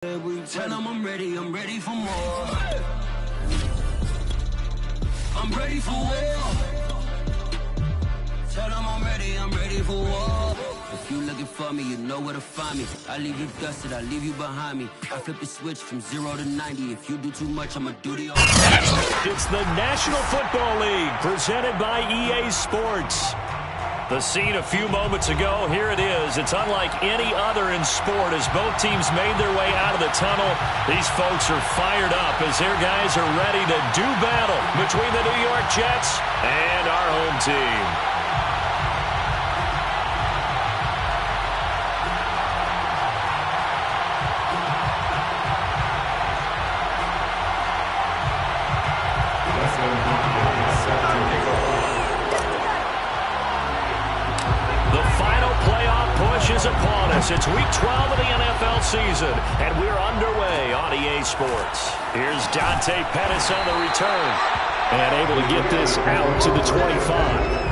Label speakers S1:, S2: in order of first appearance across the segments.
S1: Tell them I'm ready for more. I'm ready for war. Tell them I'm ready for war. If you looking for me, you know where to find me. I leave you dusted, I leave you behind me. I flip the switch from 0 to 90. If you do too much, I'ma do the
S2: It's the National Football League, presented by EA Sports. The scene a few moments ago, here it is. It's unlike any other in sport as both teams made their way out of the tunnel. These folks are fired up as their guys are ready to do battle between the New York Jets and our home team. Is upon us. It's week 12 of the NFL season, and we're underway on EA Sports. Here's Dante Pettis on the return, and able to get this out to the 25.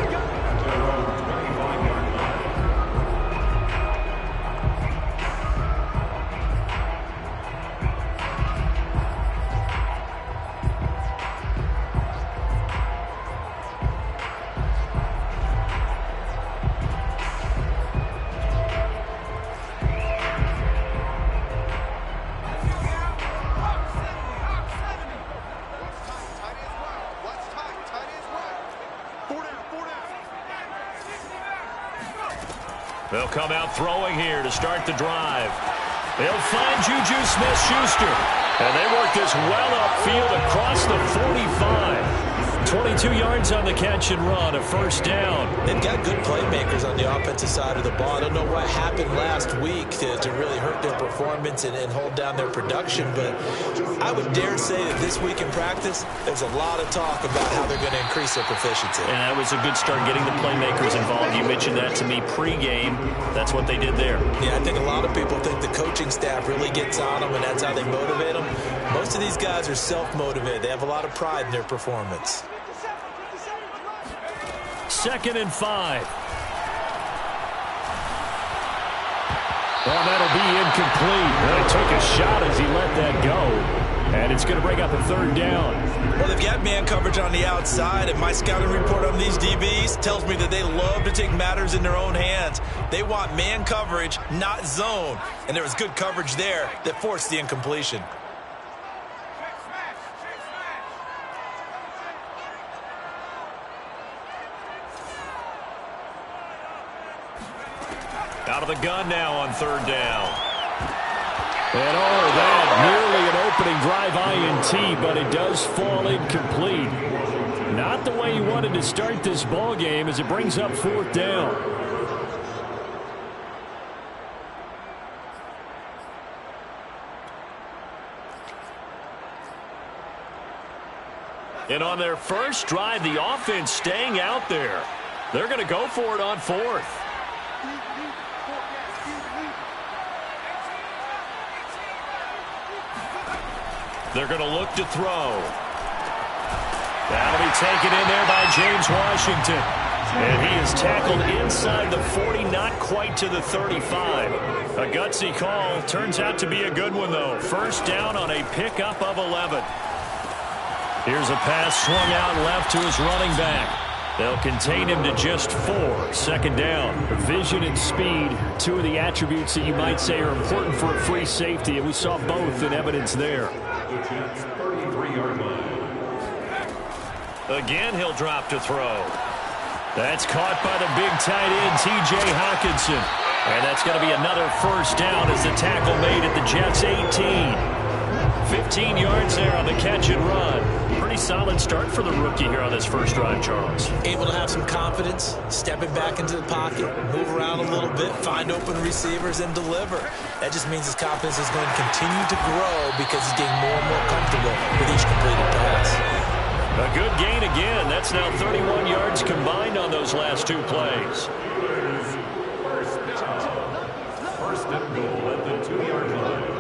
S2: They'll come out throwing here to start the drive. They'll find Juju Smith-Schuster. And they work this well upfield across the 45. 22 yards on the catch and run, a first down.
S3: They've got good playmakers on the offensive side of the ball. I don't know what happened last week to really hurt their performance and hold down their production, but I would dare say that this week in practice, there's a lot of talk about how they're going to increase their proficiency.
S2: And that was a good start getting the playmakers involved. You mentioned that to me pregame. That's what they did there.
S3: Yeah, I think a lot of people think the coaching staff really gets on them, and that's how they motivate them. Most of these guys are self-motivated. They have a lot of pride in their performance.
S2: 2nd and 5. Well, that'll be incomplete. He took a shot as he let that go. And it's going to bring up a third down.
S3: Well, they've got man coverage on the outside, and my scouting report on these DBs tells me that they love to take matters in their own hands. They want man coverage, not zone. And there was good coverage there that forced the incompletion.
S2: Out of the gun now on third down. And that nearly an opening drive INT, but it does fall incomplete. Not the way he wanted to start this ball game as it brings up 4th down. And on their first drive, the offense staying out there. They're going to go for it on 4th. They're going to look to throw. That'll be taken in there by James Washington. And he is tackled inside the 40, not quite to the 35. A gutsy call. Turns out to be a good one, though. First down on a pickup of 11. Here's a pass swung out left to his running back. They'll contain him to just 4. 2nd down. Vision and speed, two of the attributes that you might say are important for a free safety, and we saw both in evidence there. Again, he'll drop to throw. That's caught by the big tight end, T.J. Hockenson. And that's going to be another first down as the tackle made at the Jets' 18. 15 yards there on the catch and run. Pretty solid start for the rookie here on this first drive, Charles.
S3: Able to have some confidence, stepping back into the pocket, move around a little bit, find open receivers, and deliver. That just means his confidence is going to continue to grow because he's getting more and more comfortable with each completed pass.
S2: A good gain again. That's now 31 yards combined on those last 2 plays.
S4: First and goal at the 2-yard line.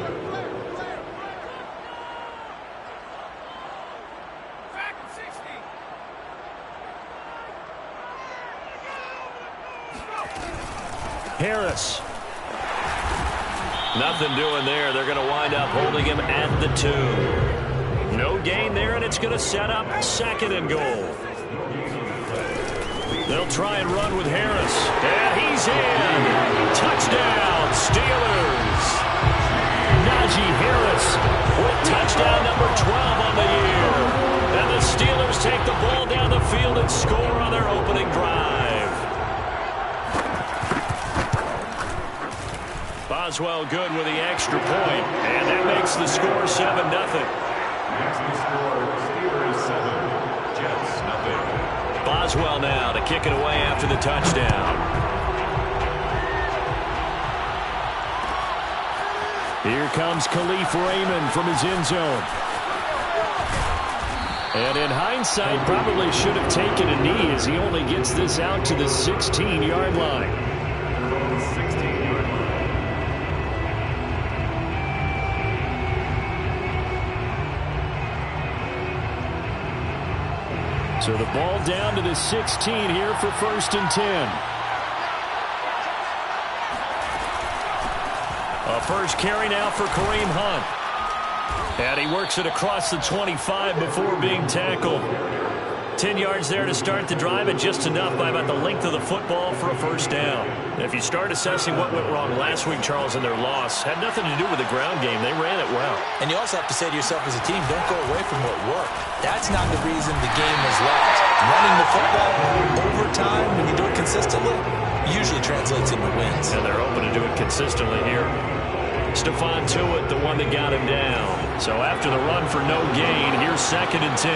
S2: Harris. Nothing doing there. They're going to wind up holding him at the 2. No gain there, and it's going to set up 2nd and goal. They'll try and run with Harris. And he's in. Touchdown, Steelers. Najee Harris with touchdown number 12 on the year. And the Steelers take the ball down the field and score on their opening drive. Boswell good with the extra point, and that makes the score 7-0.
S4: Next the score, Steelers 7, Jets 0.
S2: Boswell now to kick it away after the touchdown. Here comes Khalif Raymond from his end zone. And in hindsight, probably should have taken a knee as he only gets this out to the 16-yard line.
S4: 16-yard line.
S2: So the ball down to the 16 here for 1st and 10. A first carry now for Kareem Hunt. And he works it across the 25 before being tackled. 10 yards there to start the drive, and just enough by about the length of the football for a first down. If you start assessing what went wrong last week, Charles, in their loss, had nothing to do with the ground game. They ran it well.
S3: And you also have to say to yourself as a team, don't go away from what worked. That's not the reason the game was lost. Running the football over time, when you do it consistently, usually translates into wins.
S2: And they're open to do it consistently here. Stephon Tuitt, the one that got him down. So after the run for no gain, here's 2nd and 10.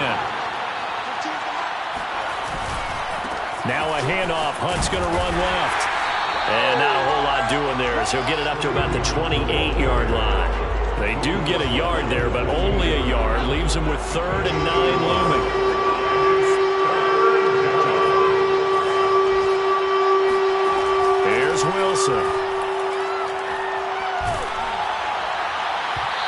S2: Now a handoff. Hunt's going to run left. And not a whole lot doing there as he'll get it up to about the 28-yard line. They do get a yard there, but only a yard. Leaves them with 3rd and 9 looming. Here's Wilson.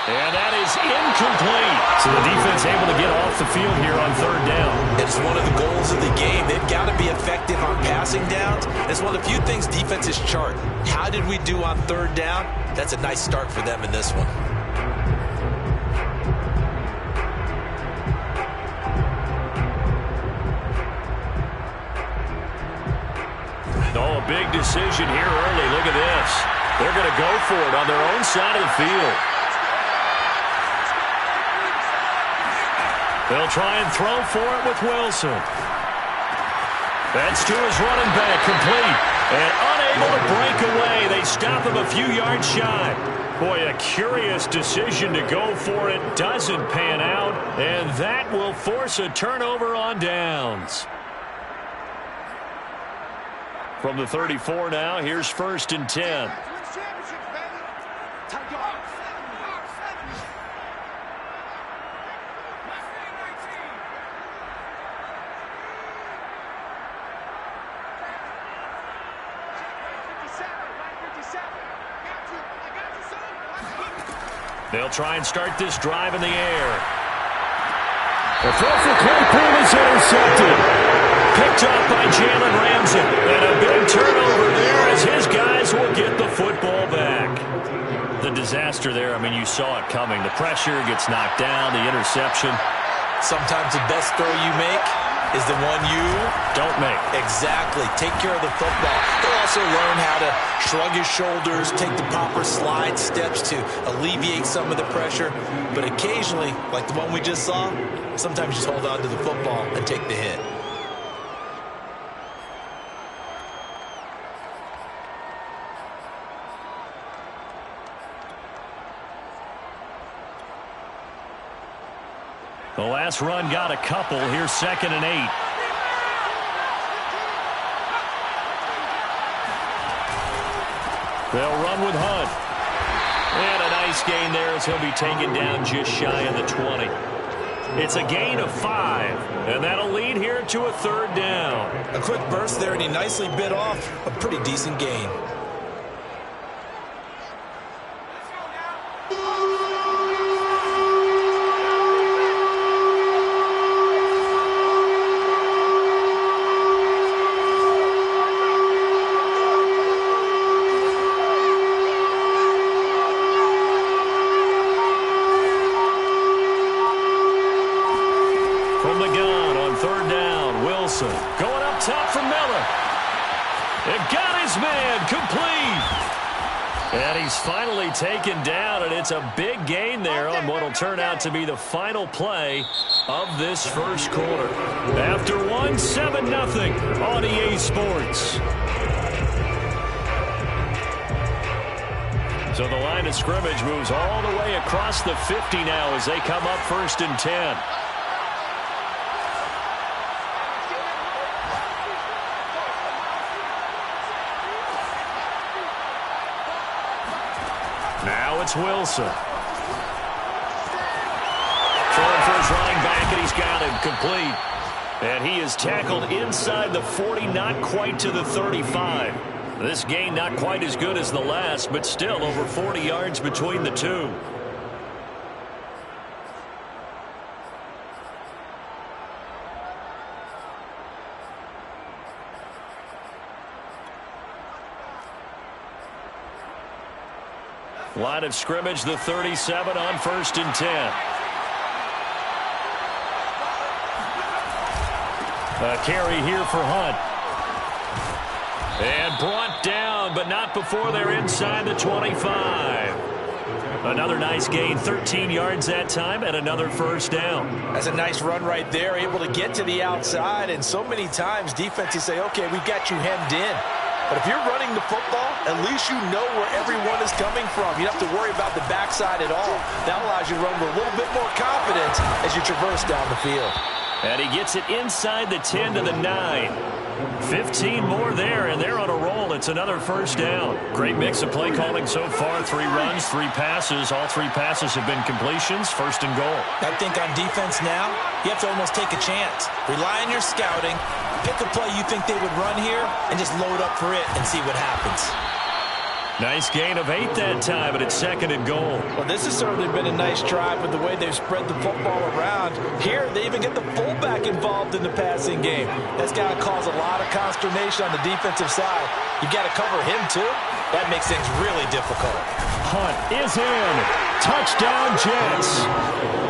S2: And that is incomplete. So the defense able to get off the field here on 3rd down.
S3: It's one of the goals of the game. They've got to be effective on passing downs. It's one of the few things defenses chart. How did we do on 3rd down? That's a nice start for them in this one.
S2: Oh, a big decision here early. Look at this. They're going to go for it on their own side of the field. They'll try and throw for it with Wilson. That's to his running back, complete. And unable to break away. They stop him a few yards shy. Boy, a curious decision to go for it. Doesn't pan out. And that will force a turnover on downs. From the 34 now, here's 1st and 10. They'll try and start this drive in the air. The throw for Claypool is intercepted. Picked up by Jalen Ramsey. And a big turnover there as his guys will get the football back. The disaster there, I mean, you saw it coming. The pressure gets knocked down, the interception.
S3: Sometimes the best throw you make is the one you
S2: don't make.
S3: Exactly. Take care of the football. They'll also learn how to shrug his shoulders, take the proper slide steps to alleviate some of the pressure. But occasionally, like the one we just saw, sometimes just hold on to the football and take the hit.
S2: The last run got a couple. Here's 2nd and 8. They'll run with Hunt. And a nice gain there as he'll be taken down just shy of the 20. It's a gain of 5. And that'll lead here to a 3rd down.
S3: A quick burst there, and he nicely bit off a pretty decent gain.
S2: From the gun on third down, Wilson going up top for Miller. It got his man complete. And he's finally taken down, and it's a big gain there on what will turn out to be the final play of this first quarter. After one, 7-0 on EA Sports. So the line of scrimmage moves all the way across the 50 now as they come up 1st and 10. Now it's Wilson. Throwing for his running back, and he's got him complete. And he is tackled inside the 40, not quite to the 35. This gain not quite as good as the last, but still over 40 yards between the two. Line of scrimmage, the 37 on 1st and 10. A carry here for Hunt. And brought down, but not before they're inside the 25. Another nice gain, 13 yards that time, and another first down.
S3: That's a nice run right there, able to get to the outside. And so many times defenses say, okay, we got you hemmed in. But if you're running the football, at least you know where everyone is coming from. You don't have to worry about the backside at all. That allows you to run with a little bit more confidence as you traverse down the field.
S2: And he gets it inside the 10 to the 9. 15 more there, and they're on a roll. It's another first down. Great mix of play calling so far. 3 runs, 3 passes. All 3 passes have been completions. 1st and goal.
S3: I think on defense now, you have to almost take a chance. Rely on your scouting. Pick a play you think they would run here and just load up for it and see what happens.
S2: Nice gain of 8 that time, but it's 2nd and goal.
S3: Well, this has certainly been a nice drive with the way they've spread the football around. Here, they even get the fullback involved in the passing game. That's got to cause a lot of consternation on the defensive side. You've got to cover him, too. That makes things really difficult.
S2: Hunt is in. Touchdown, Jets.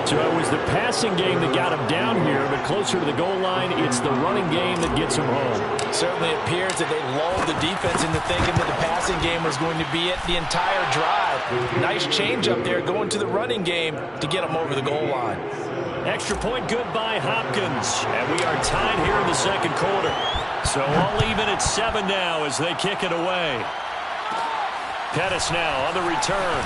S2: So it was the passing game that got him down here, but closer to the goal line, it's the running game that gets him home.
S3: Certainly appears that they lulled the defense into thinking that the passing game was going to be it the entire drive. Nice change up there going to the running game to get them over the goal line.
S2: Extra point good by Hopkins. And we are tied here in the 2nd quarter. So all even at 7 now as they kick it away. Pettis now on the return.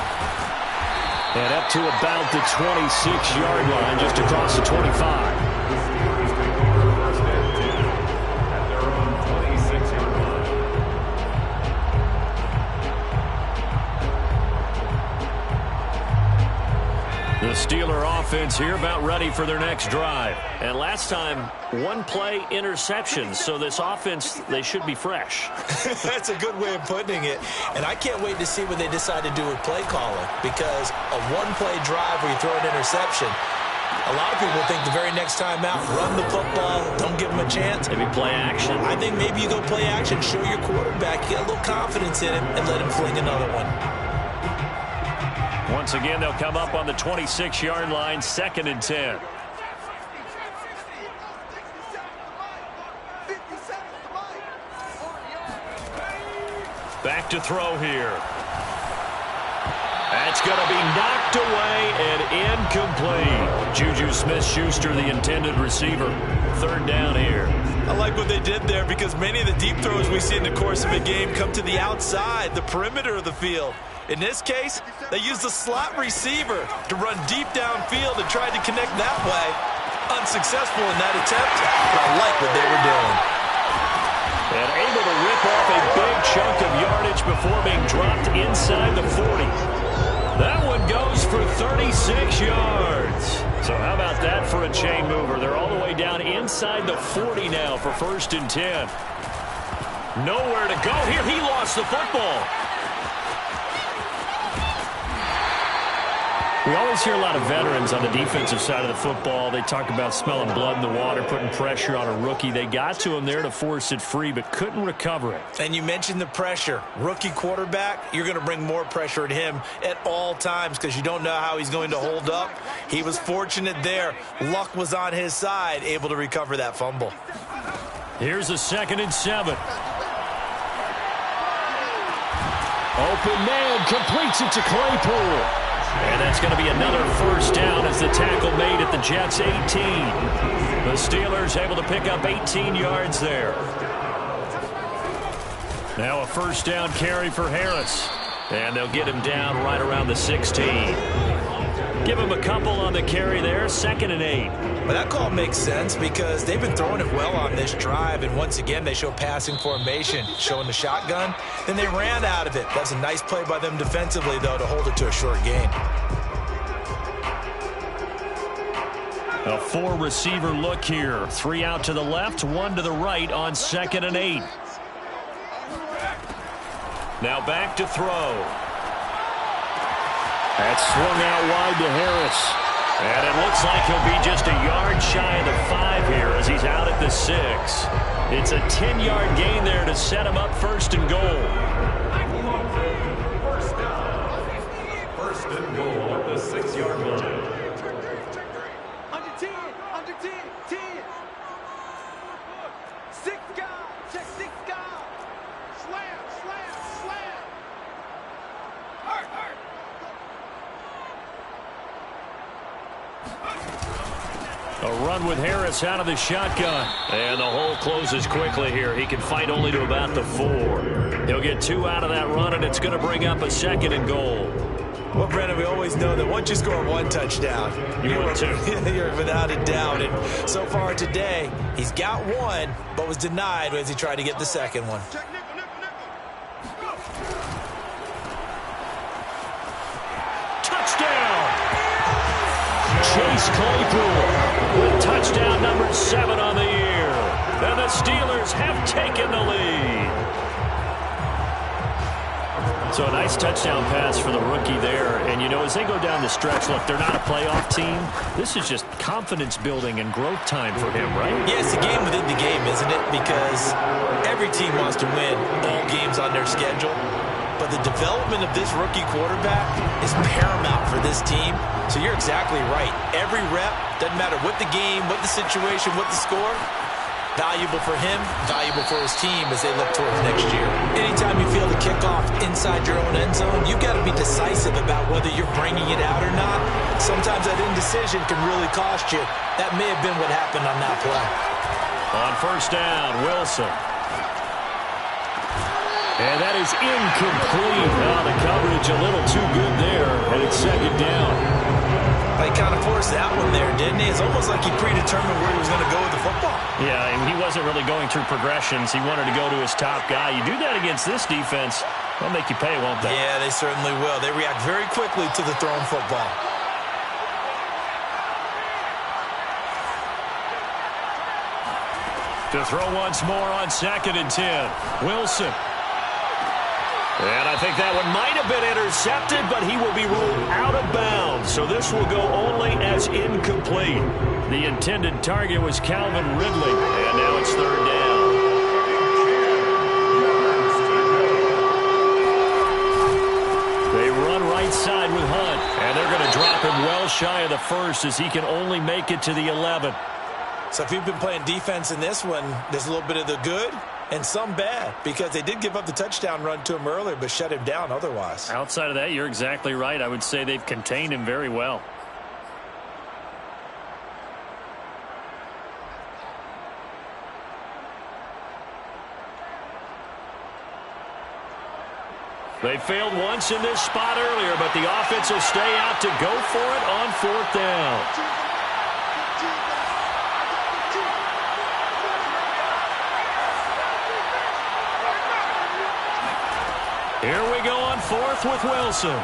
S2: And up to about the 26-yard line, just across the 25. The Steeler offense here about ready for their next drive. And last time, 1-play interception. So this offense, they should be fresh.
S3: That's a good way of putting it. And I can't wait to see what they decide to do with play calling. Because a 1-play drive where you throw an interception, a lot of people think the very next time out, run the football, don't give them a chance.
S2: Maybe play action.
S3: I think maybe you go play action, show your quarterback, get a little confidence in him, and let him fling another one.
S2: Once again, they'll come up on the 26-yard line, 2nd and 10. Back to throw here. That's going to be knocked away and incomplete. Juju Smith-Schuster, the intended receiver. 3rd down here.
S3: I like what they did there because many of the deep throws we see in the course of a game come to the outside, the perimeter of the field. In this case, they used the slot receiver to run deep downfield and tried to connect that way. Unsuccessful in that attempt, but I like what they were doing.
S2: And able to rip off a big chunk of yardage before being dropped inside the 40. That one goes for 36 yards. So how about that for a chain mover? They're all the way down inside the 40 now for 1st and 10. Nowhere to go here. He lost the football. We always hear a lot of veterans on the defensive side of the football. They talk about smelling blood in the water, putting pressure on a rookie. They got to him there to force it free, but couldn't recover it.
S3: And you mentioned the pressure. Rookie quarterback, you're going to bring more pressure at him at all times because you don't know how he's going to hold up. He was fortunate there. Luck was on his side, able to recover that fumble.
S2: Here's a 2nd and 7. Open man completes it to Claypool. And that's going to be another first down as the tackle made at the Jets' 18. The Steelers able to pick up 18 yards there. Now a first down carry for Harris. And they'll get him down right around the 16. Give him a couple on the carry there, 2nd and 8.
S3: Well, that call makes sense because they've been throwing it well on this drive, and once again they show passing formation, showing the shotgun. Then they ran out of it. That's a nice play by them defensively, though, to hold it to a short gain.
S2: A 4-receiver look here. 3 out to the left, 1 to the right on 2nd and 8. Now back to throw. That's swung out wide to Harris. And it looks like he'll be just a yard shy of the 5 here as he's out at the 6. It's a 10-yard gain there to set him up 1st and goal.
S4: First and goal at the 6-yard line.
S5: Under 10, under 10, 10. 6 guys, check 6 guys. Slam, slam, slam. Hurt.
S2: A run with Harris out of the shotgun. And the hole closes quickly here. He can fight only to about the 4. He'll get 2 out of that run, and it's going to bring up a 2nd and goal.
S3: Well, Brennan, we always know that once you score 1 touchdown,
S2: You win 2.
S3: You're without a doubt. And so far today, he's got 1, but was denied as he tried to get the 2nd one.
S2: Touchdown! Chase Claypool with touchdown number 7 on the year. And the Steelers have taken the lead. So a nice touchdown pass for the rookie there. And, you know, as they go down the stretch, look, they're not a playoff team. This is just confidence building and growth time for him, right?
S3: Yeah, it's a game within the game, isn't it? Because every team wants to win all games on their schedule. But the development of this rookie quarterback is paramount for this team. So you're exactly right. Every rep, doesn't matter what the game, what the situation, what the score, valuable for him, valuable for his team as they look towards next year. Anytime you feel the kickoff inside your own end zone, you've got to be decisive about whether you're bringing it out or not. Sometimes that indecision can really cost you. That may have been what happened on that play.
S2: On first down, Wilson. And that is incomplete. Oh, the coverage a little too good there, and it's 2nd down.
S3: He kind of forced that one there, didn't he? It's almost like he predetermined where he was going to go with the football.
S2: Yeah, and he wasn't really going through progressions. He wanted to go to his top guy. You do that against this defense, they'll make you pay, won't they?
S3: Yeah, they certainly will. They react very quickly to the thrown football.
S2: To throw once more on 2nd and 10. Wilson. And I think that one might have been intercepted, but he will be ruled out of bounds. So this will go only as incomplete. The intended target was Calvin Ridley, and now it's 3rd down. They run right side with Hunt, and they're going to drop him well shy of the 1st as he can only make it to the 11.
S3: So if you've been playing defense in this one, there's a little bit of the good and some bad because they did give up the touchdown run to him earlier but shut him down otherwise.
S2: Outside of that, you're exactly right. I would say they've contained him very well. They failed once in this spot earlier, but the offense will stay out to go for it on 4th down. Here we go on 4th with Wilson.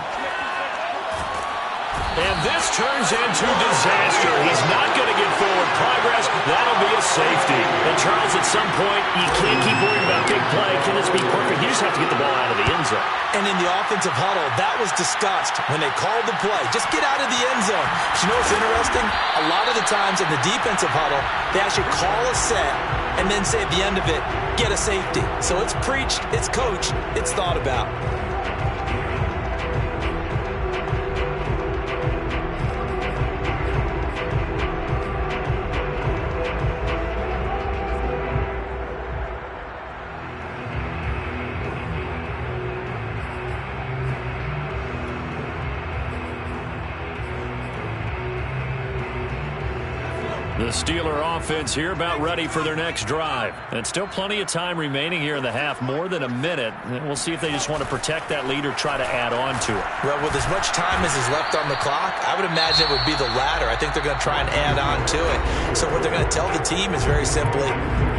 S2: And this turns into disaster. He's not going to get forward progress. That'll be a safety. And Charles, at some point, you can't keep worrying about big play. Can this be perfect? You just have to get the ball out of the end zone.
S3: And in the offensive huddle, that was discussed when they called the play. Just get out of the end zone. But you know what's interesting? A lot of the times in the defensive huddle, they actually call a set and then say at the end of it, get a safety. So it's preached, it's coached, it's thought about.
S2: The Steeler offense here about ready for their next drive. And still plenty of time remaining here in the half, more than a minute. And we'll see if they just want to protect that lead or try to add on to it.
S3: Well, with as much time as is left on the clock, I would imagine it would be the latter. I think they're going to try and add on to it. So what they're going to tell the team is very simply,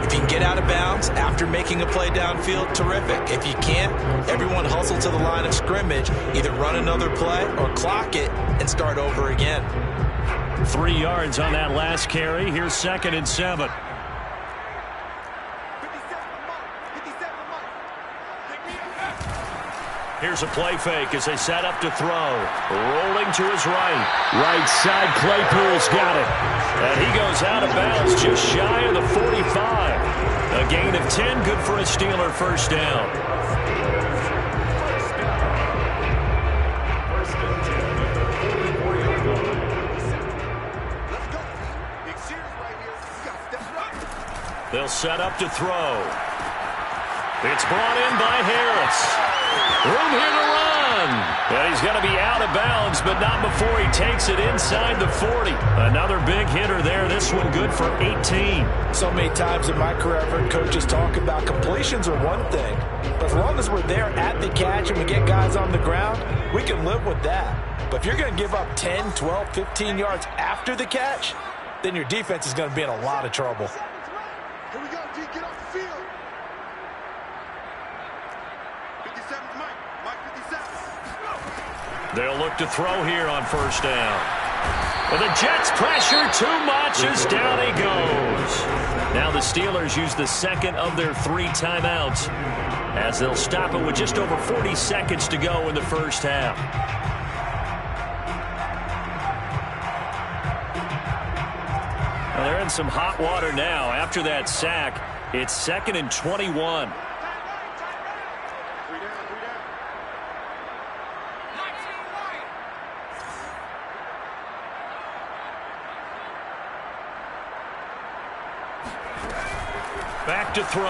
S3: if you can get out of bounds after making a play downfield, terrific. If you can't, everyone hustle to the line of scrimmage, either run another play or clock it and start over again.
S2: 3 yards on that last carry. Here's 2nd and 7. Here's a play fake as they set up to throw. Rolling to his right. Right side, Claypool's got it. And he goes out of bounds just shy of the 45. A gain of 10, good for a Steeler first down. They'll set up to throw. It's brought in by Harris. Room here to run. And he's going to be out of bounds, but not before he takes it inside the 40. Another big hitter there. This one good for 18.
S3: So many times in my career, I've heard coaches talk about completions are one thing. But as long as we're there at the catch and we get guys on the ground, we can live with that. But if you're going to give up 10, 12, 15 yards after the catch, then your defense is going to be in a lot of trouble.
S5: Here we go, D. Get off the field. 57's Mike. Mike 57.
S2: They'll look to throw here on first down. But the Jets pressure too much as down he goes. Now the Steelers use the second of their 3 timeouts as they'll stop it with just over 40 seconds to go in the first half. Well, they're in some hot water now. After that sack, it's 2nd and 21. Back to throw.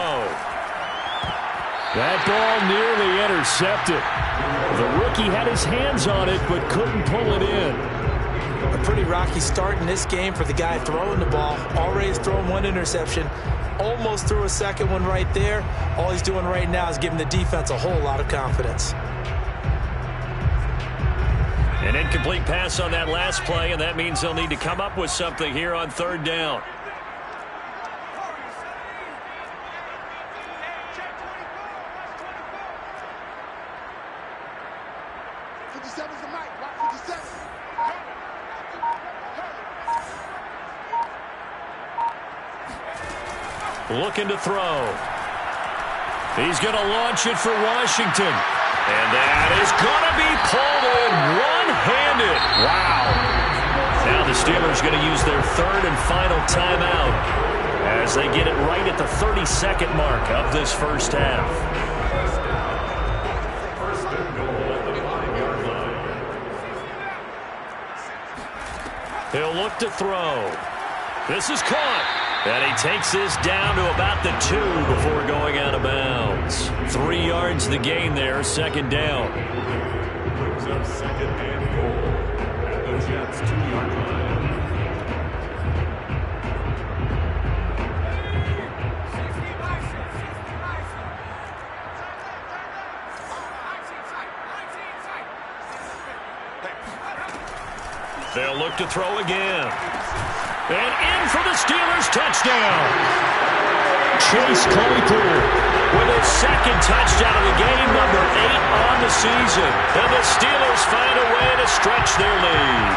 S2: That ball nearly intercepted. The rookie had his hands on it but couldn't pull it in.
S3: A pretty rocky start in this game for the guy throwing the ball. Already has thrown 1 interception. Almost threw a second one right there. All he's doing right now is giving the defense a whole lot of confidence.
S2: An incomplete pass on that last play, and that means they'll need to come up with something here on 3rd down. Looking to throw. He's going to launch it for Washington. And that is going to be pulled in one-handed. Wow. Now the Steelers going to use their 3rd and final timeout as they get it right at the 32nd mark of this first half.
S4: First and goal at the 5-yard line.
S2: He'll look to throw. This is caught. And he takes this down to about the 2 before going out of bounds. 3 yards the gain there, 2nd down.
S4: Brings up 2nd and goal at the Jets' 2-yard line.
S2: They'll look to throw again. And in for the Steelers touchdown. Chase Claypool with his second touchdown of the game, number 8 on the season. And the Steelers find a way to stretch their lead.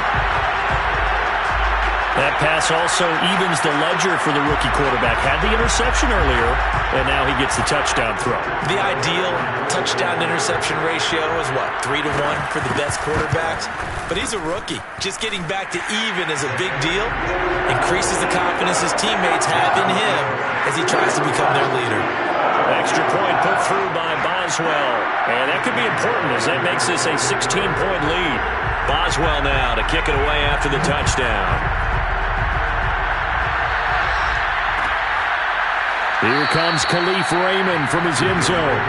S2: That pass also evens the ledger for the rookie quarterback. Had the interception earlier, and now he gets the touchdown throw.
S3: The ideal touchdown-interception ratio is what, 3-1 for the best quarterbacks? But he's a rookie. Just getting back to even is a big deal. Increases the confidence his teammates have in him as he tries to become their leader.
S2: Extra point put through by Boswell. And that could be important as that makes this a 16-point lead. Boswell now to kick it away after the touchdown. Here comes Khalif Raymond from his end zone.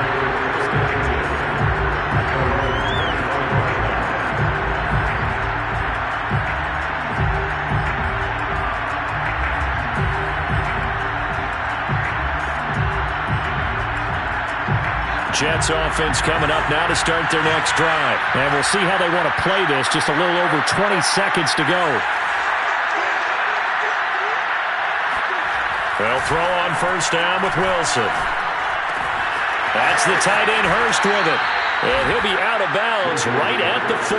S2: Jets offense coming up now to start their next drive. And we'll see how they want to play this. Just a little over 20 seconds to go. They'll throw on first down with Wilson. That's the tight end Hurst with it. And he'll be out of bounds right at the 40.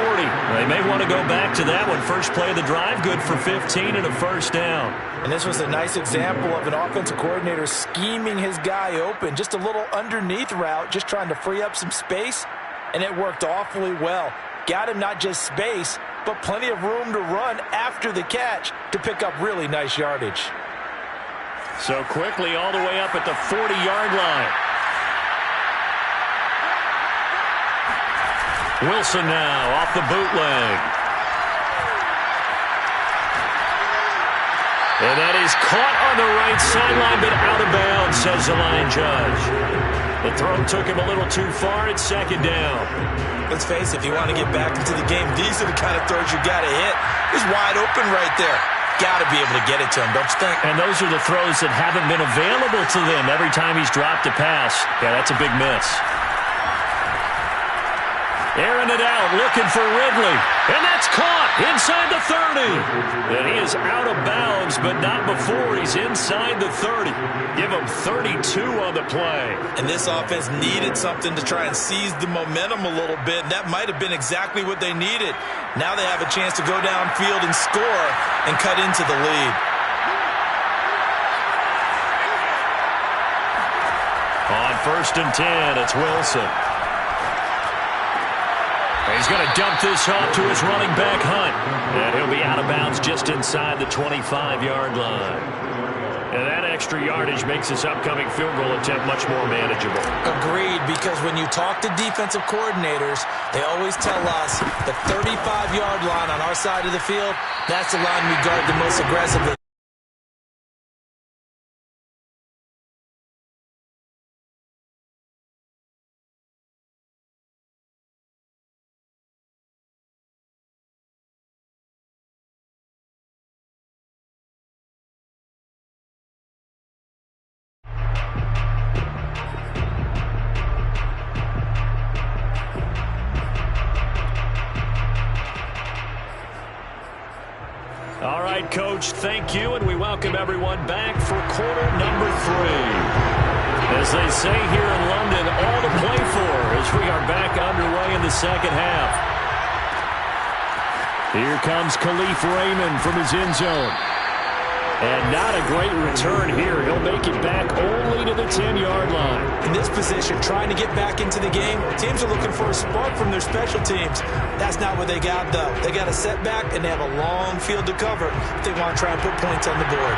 S2: They may want to go back to that one. First play of the drive, good for 15 and a first down.
S3: And this was a nice example of an offensive coordinator scheming his guy open. Just a little underneath route, just trying to free up some space. And it worked awfully well. Got him not just space, but plenty of room to run after the catch to pick up really nice yardage.
S2: So quickly all the way up at the 40-yard line. Wilson now off the bootleg. And that is caught on the right sideline, but out of bounds, says the line judge. The throw took him a little too far. It's second down.
S3: Let's face it, if you want to get back into the game, these are the kind of throws you got to hit. He's wide open right there. Got to be able to get it to him, don't you think?
S2: And those are the throws that haven't been available to them every time he's dropped a pass. Yeah, that's a big miss. Airing it out, looking for Ridley. And that's caught inside the 30. And he is out of bounds, but not before he's inside the 30. Give him 32 on the play.
S3: And this offense needed something to try and seize the momentum a little bit. And that might have been exactly what they needed. Now they have a chance to go downfield and score and cut into the lead.
S2: On first and 10, it's Wilson. He's going to dump this off to his running back, Hunt. And he'll be out of bounds just inside the 25-yard line. And that extra yardage makes this upcoming field goal attempt much more manageable.
S3: Agreed, because when you talk to defensive coordinators, they always tell us the 35-yard line on our side of the field, that's the line we guard the most aggressively.
S2: All right, Coach, thank you, and we welcome everyone back for quarter number 3. As they say here in London, all to play for as we are back underway in the second half. Here comes Khalif Raymond from his end zone. And not a great return here. He'll make it back only to the 10-yard line.
S3: In this position, trying to get back into the game, teams are looking for a spark from their special teams. That's not what they got, though. They got a setback, and they have a long field to cover if they want to try and put points on the board.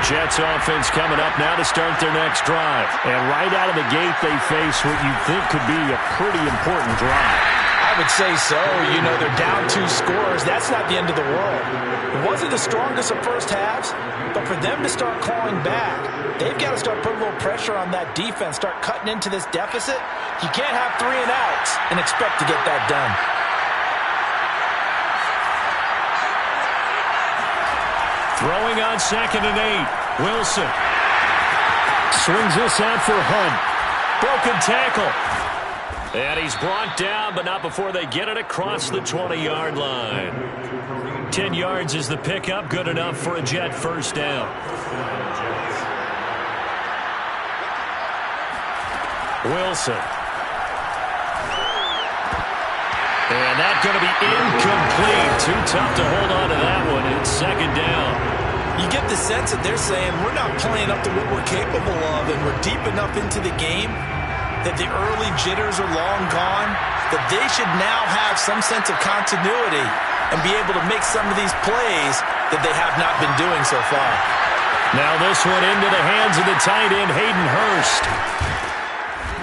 S2: Jets offense coming up now to start their next drive. And right out of the gate, they face what you think could be a pretty important drive.
S3: I would say so. You know, they're down 2 scores. That's not the end of the world. It wasn't the strongest of first halves, but for them to start clawing back, they've got to start putting a little pressure on that defense, start cutting into this deficit. You can't have 3 and outs and expect to get that done.
S2: Throwing on second and 8. Wilson swings this out for Hunt. Broken tackle. And he's brought down, but not before they get it across the 20-yard line. 10 yards is the pickup, good enough for a Jet first down. Wilson. And that's going to be incomplete. Too tough to hold on to that one. It's second down.
S3: You get the sense that they're saying we're not playing up to what we're capable of, and we're deep enough into the game that the early jitters are long gone, that they should now have some sense of continuity and be able to make some of these plays that they have not been doing so far.
S2: Now this one into the hands of the tight end, Hayden Hurst.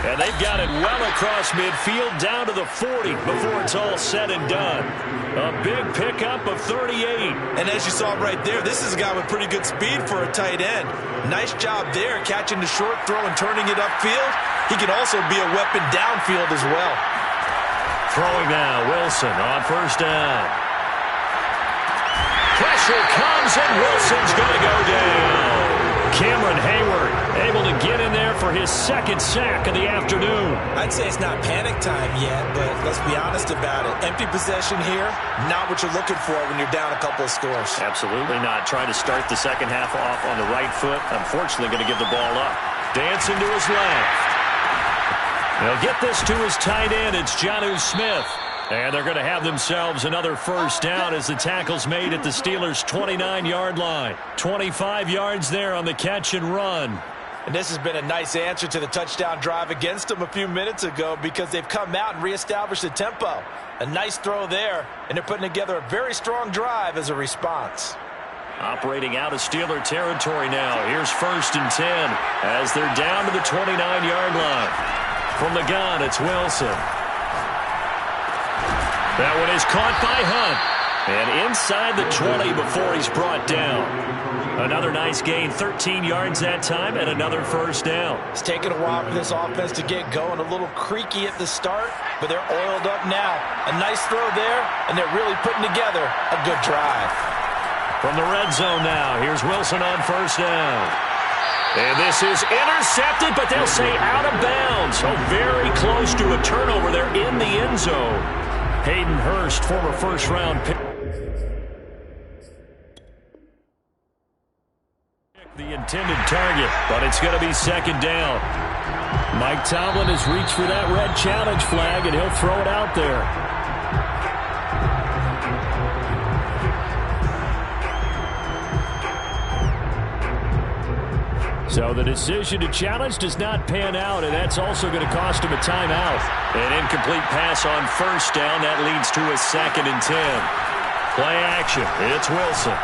S2: And they've got it well across midfield down to the 40 before it's all said and done. A big pickup of 38.
S3: And as you saw right there, this is a guy with pretty good speed for a tight end. Nice job there catching the short throw and turning it upfield. He can also be a weapon downfield as well.
S2: Throwing now, Wilson on first down. Pressure comes and Wilson's going to go down. Cameron Hayward able to get in there for his second sack of the afternoon.
S3: I'd say it's not panic time yet, but let's be honest about it. Empty possession here, not what you're looking for when you're down a couple of scores.
S2: Absolutely not. Trying to start the second half off on the right foot. Unfortunately, going to give the ball up. Dancing to his left. They'll get this to his tight end. It's Jonnu Smith. And they're going to have themselves another first down as the tackle's made at the Steelers' 29-yard line. 25 yards there on the catch and run.
S3: And this has been a nice answer to the touchdown drive against them a few minutes ago because they've come out and reestablished the tempo. A nice throw there, and they're putting together a very strong drive as a response.
S2: Operating out of Steeler territory now. Here's 1st and 10 as they're down to the 29-yard line. From the gun, it's Wilson. That one is caught by Hunt. And inside the 20 before he's brought down. Another nice gain, 13 yards that time, and another first down.
S3: It's taken a while for this offense to get going. A little creaky at the start, but they're oiled up now. A nice throw there, and they're really putting together a good drive.
S2: From the red zone now, here's Wilson on first down. And this is intercepted, but they'll say out of bounds. So very close to a turnover there in the end zone. Hayden Hurst, former first-round pick. The intended target, but it's going to be second down. Mike Tomlin has reached for that red challenge flag, and he'll throw it out there. So the decision to challenge does not pan out, and that's also going to cost him a timeout. An incomplete pass on first down. That leads to a 2nd and 10. Play action. It's Wilson.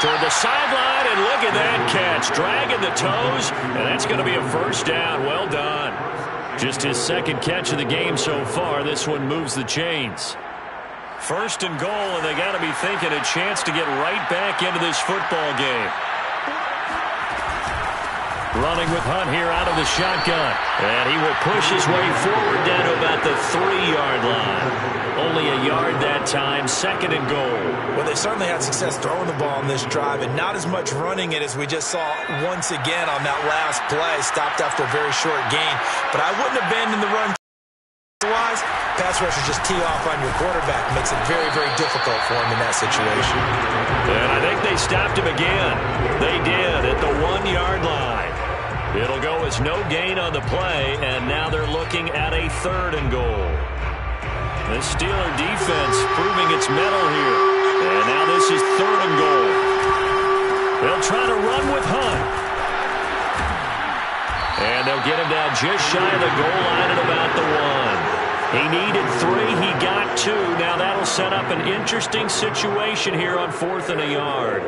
S2: Toward the sideline, and look at that catch. Dragging the toes, and that's going to be a first down. Well done. Just his second catch of the game so far. This one moves the chains. 1st and goal, and they got to be thinking a chance to get right back into this football game. Running with Hunt here out of the shotgun. And he will push his way forward down to about the 3-yard line. Only a yard that time, 2nd and goal.
S3: Well, they certainly had success throwing the ball on this drive, and not as much running it as we just saw once again on that last play. Stopped after a very short gain. But I wouldn't abandon the run. Otherwise, pass rushers just tee off on your quarterback. Makes it very, very difficult for him in that situation.
S2: And I think they stopped him again. They did at the 1-yard line. It'll go as no gain on the play, and now they're looking at a 3rd and goal. The Steeler defense proving its mettle here. And now this is 3rd and goal. They'll try to run with Hunt. And they'll get him down just shy of the goal line at about the 1. He needed 3. He got 2. Now that'll set up an interesting situation here on 4th and a yard.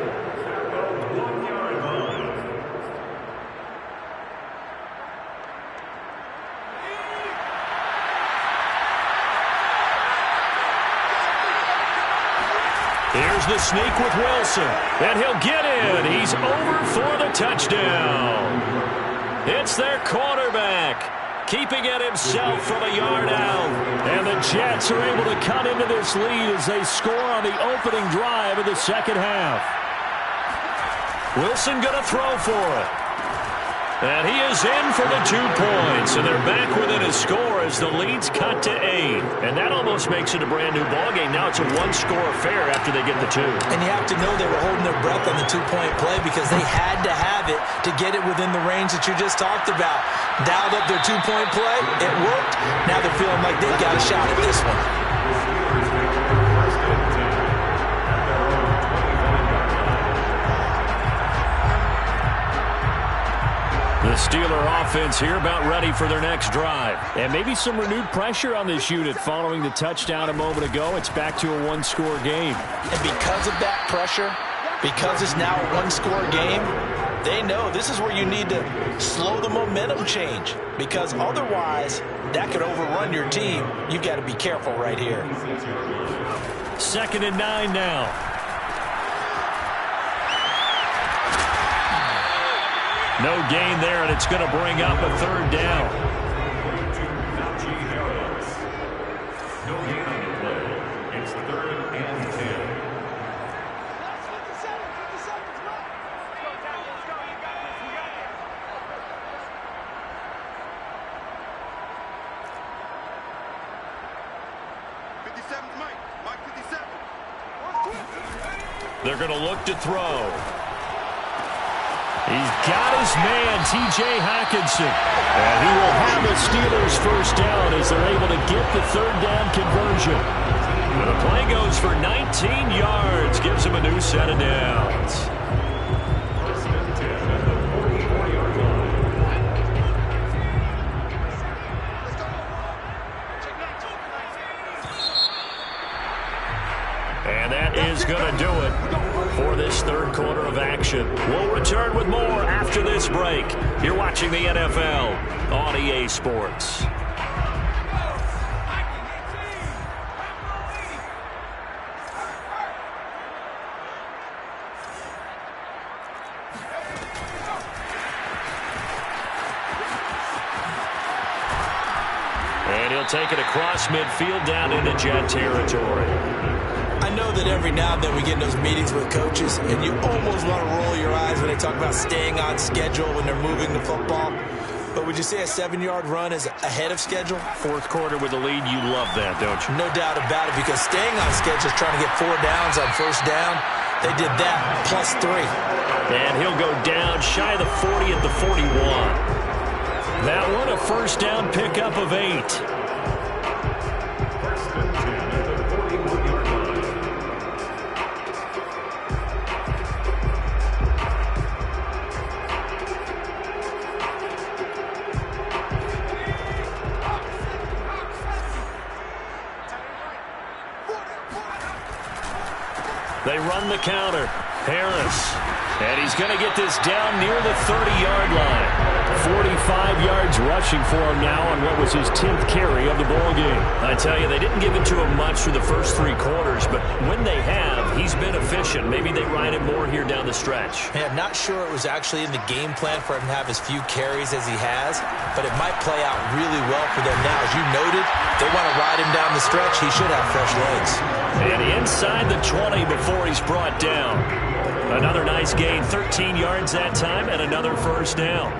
S2: Here's the sneak with Wilson, and he'll get in. He's over for the touchdown. It's their quarterback, keeping it himself from a yard out. And the Jets are able to cut into this lead as they score on the opening drive of the second half. Wilson going to throw for it. And he is in for the 2 points. And they're back within a score as the lead's cut to 8. And that almost makes it a brand-new ballgame. Now it's a one-score affair after they get the 2.
S3: And you have to know they were holding their breath on the 2-point play because they had to have it to get it within the range that you just talked about. Dialed up their 2-point play. It worked. Now they're feeling like they've got a shot at this one.
S2: The Steeler offense here about ready for their next drive. And maybe some renewed pressure on this unit following the touchdown a moment ago. It's back to a one-score game.
S3: And because of that pressure, because it's now a one-score game, they know this is where you need to slow the momentum change. Because otherwise, that could overrun your team. You've got to be careful right here.
S2: 2nd and 9 now. No gain there, and it's going to bring up a 3rd down.
S4: No gain on the play. It's 3rd and 10.
S5: Mike 57.
S2: They're going to look to throw. He's got his man, T.J. Hockenson. And he will have the Steelers first down as they're able to get the 3rd down conversion. And the play goes for 19 yards, gives him a new set of downs.
S4: 1st and 10 at the 44-yard line.
S2: And that is going to do it for this 3rd quarter of action. We'll return with more after this break. You're watching the NFL on EA Sports. And he'll take it across midfield down into Jet territory.
S3: I know that every now and then we get in those meetings with coaches, and you almost want to roll your eyes when they talk about staying on schedule when they're moving the football. But would you say a 7-yard run is ahead of schedule?
S2: 4th quarter with the lead, you love that, don't you?
S3: No doubt about it, because staying on schedule is trying to get 4 downs on 1st down. They did that, plus 3.
S2: And he'll go down shy of the 40 at the 41. That one, a 1st down pickup of 8.
S4: 1st and 10 at the 41-yard line.
S2: They run the counter. Harris. And he's going to get this down near the 30-yard line. 45 yards rushing for him now on what was his 10th carry of the ballgame. I tell you, they didn't give it to him much for the first 3 quarters, but when they have, he's been efficient. Maybe they ride him more here down the stretch.
S3: Yeah, I'm not sure it was actually in the game plan for him to have as few carries as he has, but it might play out really well for them now. As you noted, they want to ride him down the stretch. He should have fresh legs.
S2: And inside the 20 before he's brought down. Another nice gain, 13 yards that time, and another 1st down.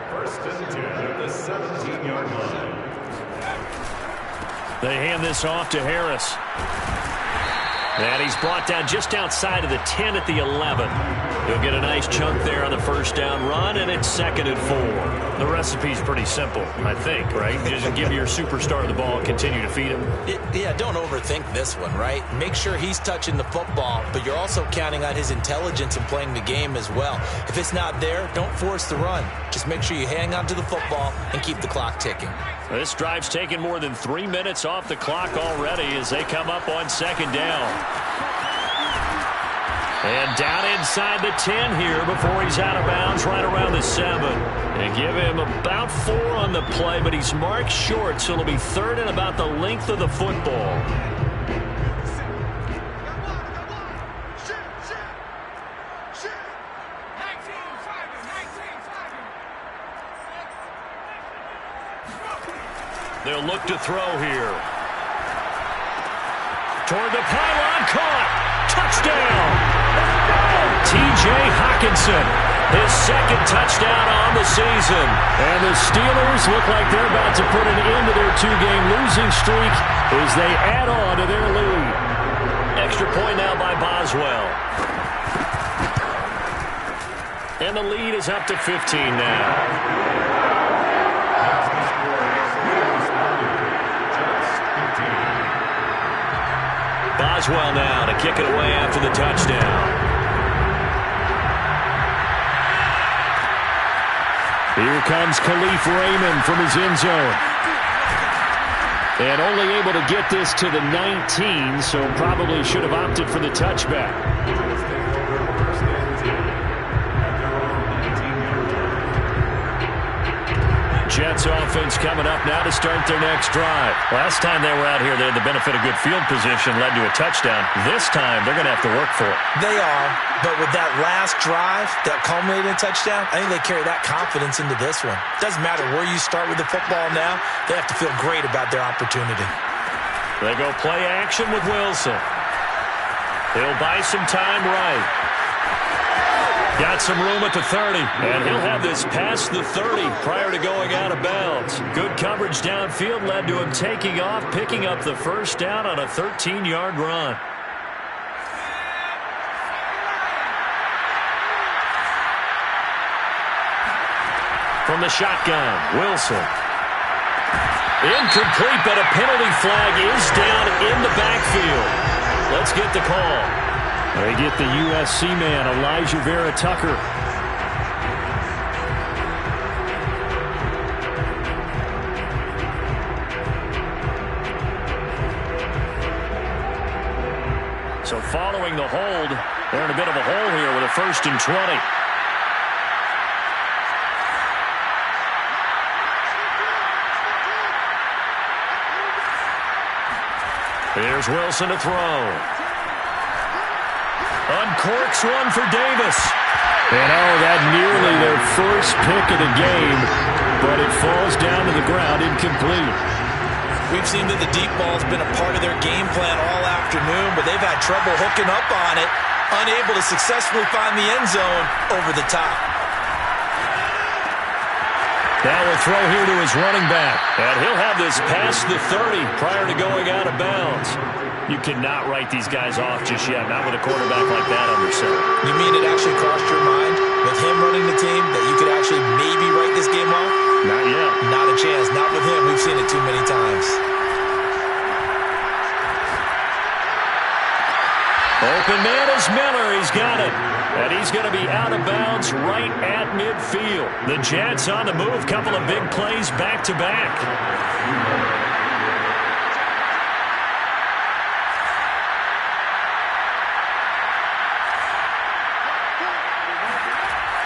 S4: 1st and 10 at the 17-yard line.
S2: They hand this off to Harris. And he's brought down just outside of the 10 at the 11. He'll get a nice chunk there on the 1st down run, and it's 2nd and 4. The recipe's pretty simple, I think, right? Just give your superstar the ball and continue to feed him.
S3: Yeah, don't overthink this one, right? Make sure he's touching the football, but you're also counting on his intelligence in playing the game as well. If it's not there, don't force the run. Just make sure you hang on to the football and keep the clock ticking.
S2: This drive's taken more than 3 minutes off the clock already as they come up on 2nd down. And down inside the 10 here before he's out of bounds right around the 7. And give him about 4 on the play, but he's marked short, so it'll be 3rd and about the length of the football. They'll look to throw here. Toward the pylon, caught. Touchdown. T.J. Hockenson. His second touchdown on the season. And the Steelers look like they're about to put an end to their 2-game losing streak as they add on to their lead. Extra point now by Boswell. And the lead is up to 15 now. Boswell now to kick it away after the touchdown. Here comes Khalif Raymond from his end zone. And only able to get this to the 19, so probably should have opted for the touchback. Jets offense coming up now to start their next drive. Last time they were out here, they had the benefit of good field position, led to a touchdown. This time, they're going to have to work for it.
S3: They are, but with that last drive that culminated in a touchdown, I think they carry that confidence into this one. Doesn't matter where you start with the football now, they have to feel great about their opportunity.
S2: They go play action with Wilson. He'll buy some time right. Got some room at the 30, and he'll have this past the 30 prior to going out of bounds. Good coverage downfield led to him taking off, picking up the first down on a 13-yard run. From the shotgun, Wilson. Incomplete, but a penalty flag is down in the backfield. Let's get the call. They get the USC man, Elijah Vera Tucker. So following the hold, they're in a bit of a hole here with a 1st and 20. Here's Wilson to throw. Uncorks one for Davis. And that nearly their first pick of the game, but it falls down to the ground incomplete.
S3: We've seen that the deep ball's been a part of their game plan all afternoon, but they've had trouble hooking up on it, unable to successfully find the end zone over the top.
S2: Now a throw here to his running back, and he'll have this past the 30 prior to going out of bounds. You cannot write these guys off just yet, not with a quarterback like that under center.
S3: You mean it actually crossed your mind with him running the team that you could actually maybe write this game off?
S2: Not yet.
S3: Not a chance. Not with him. We've seen it too many times.
S2: Open man is Miller. He's got it. And he's going to be out of bounds right at midfield. The Jets on the move. Couple of big plays back-to-back.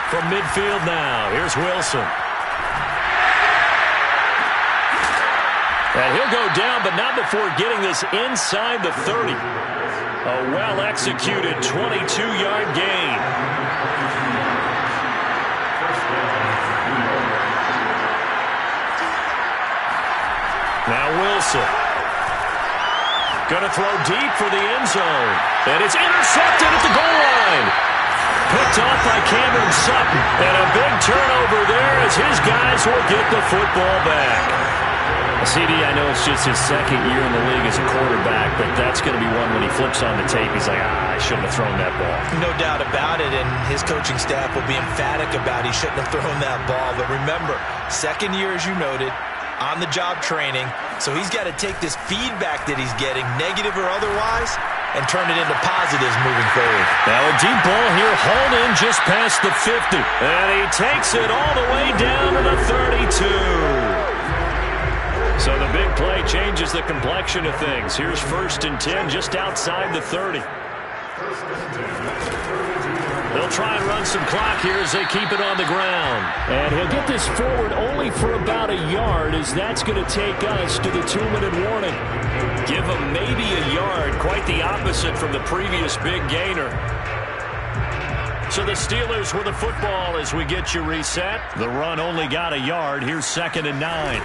S2: From midfield now, here's Wilson. And he'll go down, but not before getting this inside the 30. A well-executed 22-yard gain. Now Wilson. Going to throw deep for the end zone. And it's intercepted at the goal line. Picked off by Cameron Sutton. And a big turnover there as his guys will get the football back. CD, I know it's just his second year in the league as a quarterback, but that's going to be one when he flips on the tape. He's like, I shouldn't have thrown that ball.
S3: No doubt about it, and his coaching staff will be emphatic about he shouldn't have thrown that ball. But remember, second year, as you noted, on-the-job training, so he's got to take this feedback that he's getting, negative or otherwise, and turn it into positives moving forward.
S2: Now a deep ball here, hauled in just past the 50. And he takes it all the way down to the 32. So the big play changes the complexion of things. Here's 1st and 10 just outside the 30. They'll try and run some clock here as they keep it on the ground. And he'll get this forward only for about a yard, as that's going to take us to the 2-minute warning. Give him maybe a yard, quite the opposite from the previous big gainer. So the Steelers with the football as we get you reset. The run only got a yard. Here's 2nd and 9.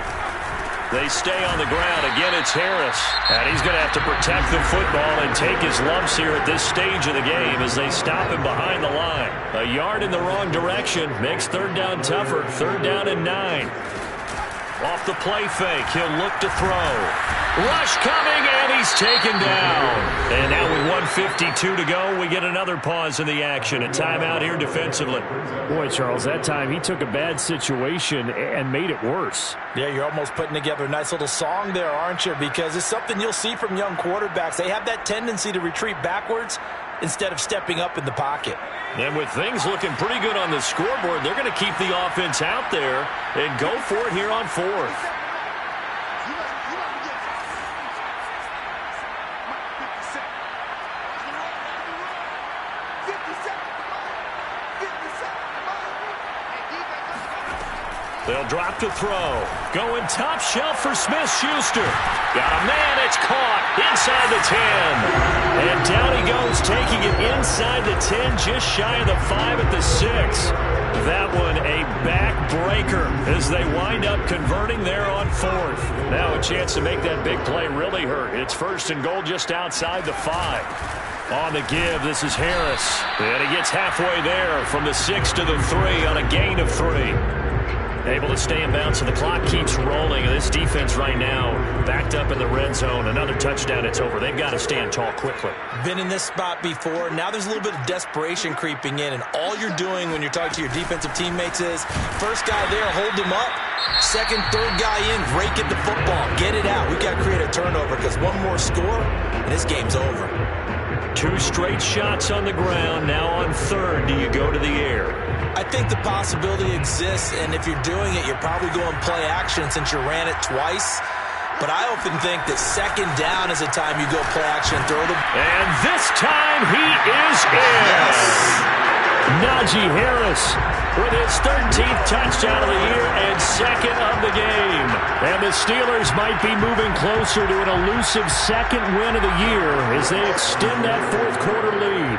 S2: They stay on the ground. Again, it's Harris. And he's going to have to protect the football and take his lumps here at this stage of the game as they stop him behind the line. A yard in the wrong direction makes third down tougher. Third down and 9. Off the play fake, he'll look to throw. Rush coming, and he's taken down. And now with 1:52 to go, we get another pause in the action. A timeout here defensively.
S6: Boy, Charles, that time he took a bad situation and made it worse.
S3: Yeah, you're almost putting together a nice little song there, aren't you? Because it's something you'll see from young quarterbacks. They have that tendency to retreat backwards instead of stepping up in the pocket.
S2: And with things looking pretty good on the scoreboard, they're going to keep the offense out there and go for it here on 4th. They'll drop to throw. Going top shelf for Smith-Schuster. Got a man. It's caught inside the 10. And down he goes, taking it inside the 10, just shy of the 5 at the 6. That one a backbreaker as they wind up converting there on 4th. Now a chance to make that big play really hurt. It's 1st and goal just outside the 5. On the give, this is Harris. And he gets halfway there from the 6 to the 3 on a gain of 3. Able to stay in bounds, so the clock keeps rolling. This defense right now backed up in the red zone. Another touchdown, it's over. They've got to stand tall quickly.
S3: Been in this spot before. Now there's a little bit of desperation creeping in, and all you're doing when you're talking to your defensive teammates is first guy there, hold him up. Second, third guy in, rake at the football. Get it out. We've got to create a turnover because one more score, and this game's over.
S2: 2 straight shots on the ground. Now on 3rd, do you go to the air?
S3: I think the possibility exists, and if you're doing it, you're probably going play action since you ran it twice. But I often think that 2nd down is the time you go play action and throw the...
S2: And this time he is in.
S3: Yes.
S2: Najee Harris with his 13th touchdown of the year and 2nd of the game. And the Steelers might be moving closer to an elusive 2nd win of the year as they extend that 4th quarter lead.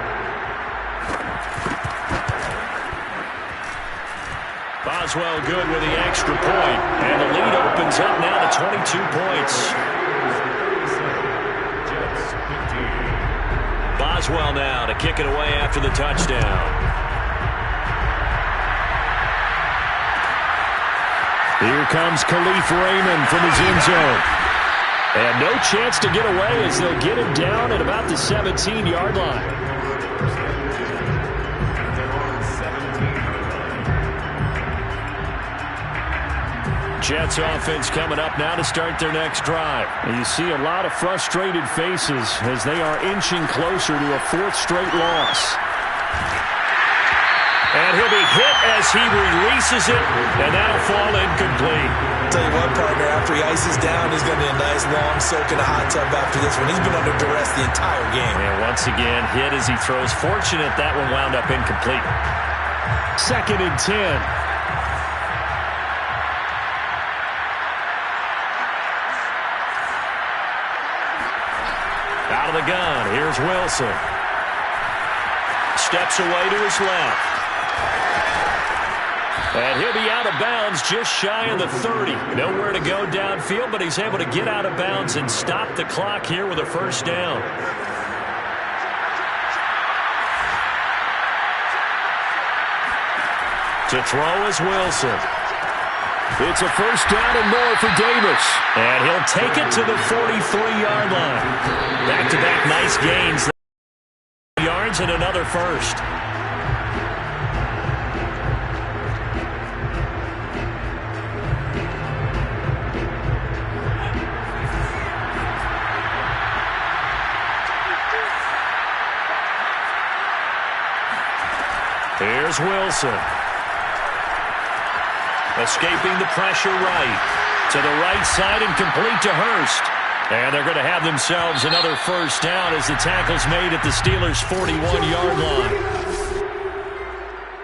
S2: Boswell good with the extra point, and the lead opens up now to 22 points. Boswell now to kick it away after the touchdown. Here comes Khalif Raymond from his end zone. And no chance to get away as they'll get him down at about the 17-yard line. Jets offense coming up now to start their next drive.
S6: And you see a lot of frustrated faces as they are inching closer to a 4th straight loss.
S2: And he'll be hit as he releases it, and that'll fall incomplete.
S3: I'll tell you what, partner, after he ices down, he's going to be a nice long soak in a hot tub after this one. He's been under duress the entire game.
S2: And once again, hit as he throws. Fortunate that one wound up incomplete.
S6: 2nd and 10.
S2: Out of the gun, here's Wilson. Steps away to his left. And he'll be out of bounds just shy of the 30. Nowhere to go downfield, but he's able to get out of bounds and stop the clock here with a 1st down. To throw is Wilson.
S6: It's a 1st down and more for Davis.
S2: And he'll take it to the 43-yard line. Back-to-back nice gains. Yards and another 1st. Here's Wilson. Escaping the pressure right. To the right side and complete to Hurst. And they're going to have themselves another 1st down as the tackle's made at the Steelers' 41-yard line.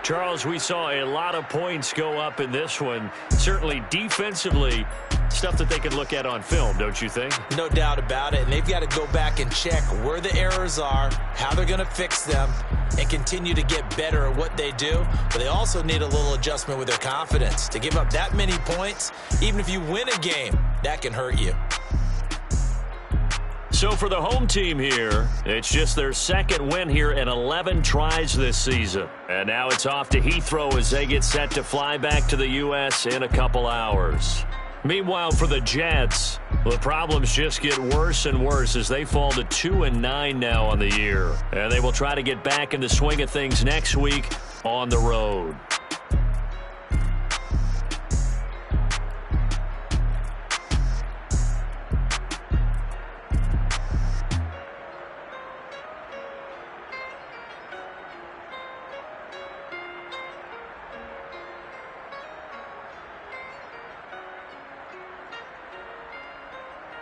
S2: Charles, we saw a lot of points go up in this one. Certainly defensively, Stuff that they can look at on film, don't you think?
S3: No doubt about it. And they've got to go back and check where the errors are, how they're going to fix them, and continue to get better at what they do. But they also need a little adjustment with their confidence. To give up that many points, even if you win a game, that can hurt you.
S2: So for the home team here, it's just their second win here in 11 tries this season. And now it's off to Heathrow as they get set to fly back to the U.S. in a couple hours. Meanwhile, for the Jets, the problems just get worse and worse as they fall to 2-9 now on the year. And they will try to get back in the swing of things next week on the road.